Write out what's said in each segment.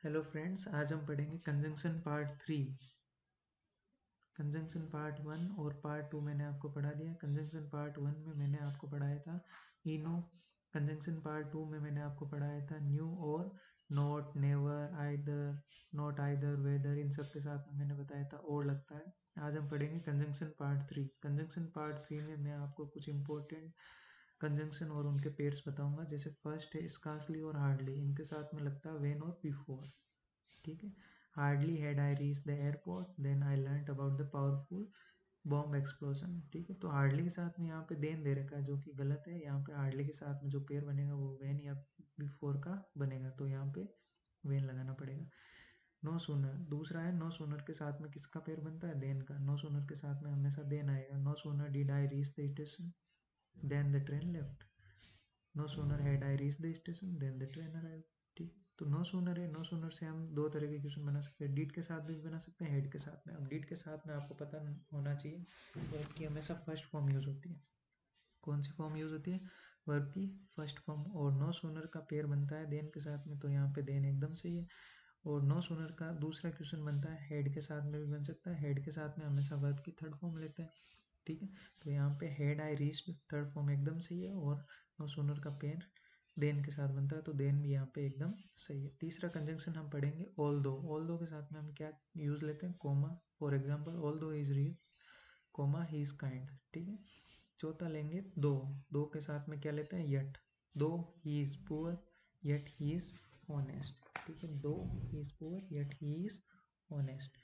Hello friends, आज हम पढ़ेंगे कंजंक्शन पार्ट 3। कंजंक्शन पार्ट 1 और पार्ट 2 मैंने आपको पढ़ा दिया। कंजंक्शन पार्ट 1 में मैंने आपको पढ़ाया था इनो। कंजंक्शन पार्ट 2 में मैंने आपको पढ़ाया था न्यू और not, never, either, not either, whether. इन सब के साथ में मैंने बताया था और लगता है। आज हम पढ़ेंगे कंजंक्शन पार्ट 3। कंजंक्शन पार्ट 3 में मैं आपको कुछ इंपॉर्टेंट कंजंक्शन और उनके पेयर्स बताऊंगा। जैसे फर्स्ट है स्कार्सली और हार्डली, इनके साथ में लगता है व्हेन और बिफोर। ठीक है। Hardly had I reach the airport then I learn about the powerful bomb explosion. ठीक है, तो हार्डली के साथ में यहाँ पे देन दे रखा है जो कि गलत है। यहाँ पे हार्डली के साथ में जो पेयर बनेगा वो वेन या बिफोर का बनेगा, तो यहाँ पे वेन लगाना पड़ेगा। नो सूनर दूसरा है, नो सूनर के साथ में किसका पेयर बनता है? देन का। नो सूनर के साथ में हमेशा देन आएगा। No sooner did I reach the station then the train left. No sooner had I reach the station then the train arrive. ठीक, तो नो सूनर है। नो सूनर से हम दो तरह के क्वेश्चन बना सकते हैं, डिड के साथ भी बना सकते हैं, हेड के साथ में। अब डिड के साथ में आपको पता होना चाहिए वर्ब की हमेशा फर्स्ट फॉर्म यूज होती है। कौन सी फॉर्म यूज होती है? वर्ब की फर्स्ट फॉर्म। और नो सूनर का पेयर बनता है देन के साथ में, तो यहाँ पे देन एकदम सही है। और नो सूनर का दूसरा क्वेश्चन बनता है हेड के साथ में भी बन सकता है। हेड के साथ में हमेशा वर्ब की थर्ड फॉर्म लेते हैं। ठीक है, तो यहाँ पे head I reached third form एकदम सही है। और नो सूनर का पेयर देन के साथ बनता है, तो देन भी यहाँ पे एकदम सही है। तीसरा कंजंक्शन हम पढ़ेंगे ऑल दो। ऑल दो के साथ में हम क्या यूज लेते हैं? Comma. For example although is rich comma he is kind. ठीक है। चौथा लेंगे दो। दो के साथ में क्या लेते हैं? यट। दो he is poor yet he is honest. ठीक है, दो he is poor yet he is honest.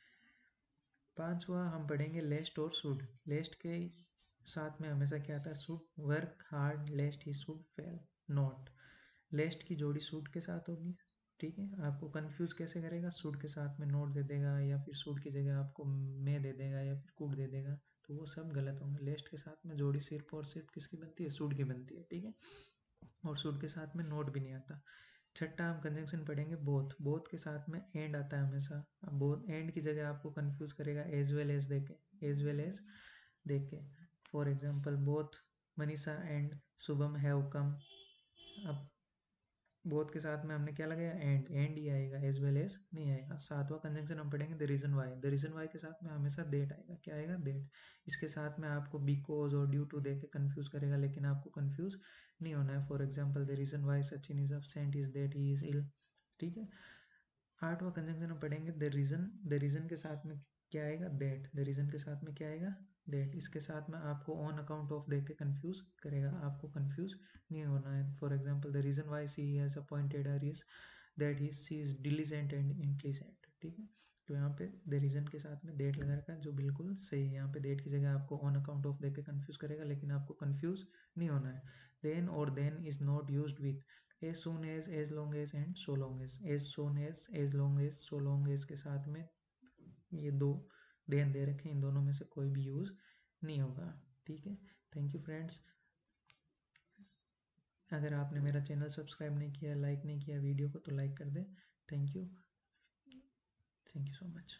पांचवा हम पढ़ेंगे लेस्ट और शुड। लेस्ट के साथ में हमेशा क्या आता है? Should work hard lest he should fail not. Lest की जोड़ी शुड के साथ होगी। ठीक है, आपको कंफ्यूज कैसे करेगा? शुड के साथ में नोट दे देगा, या फिर शुड की जगह आपको मे दे देगा, या फिर कुड दे देगा, तो वो सब गलत होंगे। लेस्ट के साथ में जोड़ी सिर्फ और सिर्फ किसकी बनती है? शुड की बनती है। ठीक है, और शुड के साथ में नोट भी नहीं आता। छठा हम कंजंक्शन पढ़ेंगे बोथ। बोथ के साथ में एंड आता है हमेशा। अब बोथ एंड की जगह आपको कंफ्यूज करेगा एज वेल एज देके, एज वेल एज देके। For example both Manisha and Shubham have come. अब बोथ के साथ में हमने क्या लगाया? एंड। एंड ही आएगा, एज वेल एज नहीं आएगा। सातवां कंजंक्शन हम पढ़ेंगे the reason why. The reason why के साथ में हमेशा देट आएगा। क्या आएगा? देट। इसके साथ में आपको बिकॉज और ड्यू टू दे के कंफ्यूज करेगा, लेकिन आपको कंफ्यूज नहीं होना है। For example the reason why Sachin is absent is that he is ill. ठीक है। आठवां कंजंक्शन हम पढ़ेंगे द रीजन। द रीजन के साथ में क्या आएगा? दैट। द रीजन के साथ में क्या आएगा? दैट। इसके साथ में आपको ऑन अकाउंट ऑफ देख के कंफ्यूज करेगा, आपको कंफ्यूज नहीं होना है। For example the reason why she has appointed her is that he she is diligent and intelligent. ठीक है, तो यहाँ पे द रीजन के साथ में देट लगा रखा है जो बिल्कुल सही है। यहाँ पे देट की जगह आपको ऑन अकाउंट ऑफ देख के कंफ्यूज करेगा, लेकिन आपको कंफ्यूज नहीं होना है। देन और then is not used with as soon as long as and so long as। as soon as long as, so long as के साथ में ये दो देन दे रखे हैं, इन दोनों में से कोई भी यूज नहीं होगा। ठीक है, थैंक यू फ्रेंड्स। अगर आपने मेरा चैनल सब्सक्राइब नहीं किया, लाइक नहीं किया वीडियो को, तो लाइक कर दें। Thank you, thank you so much.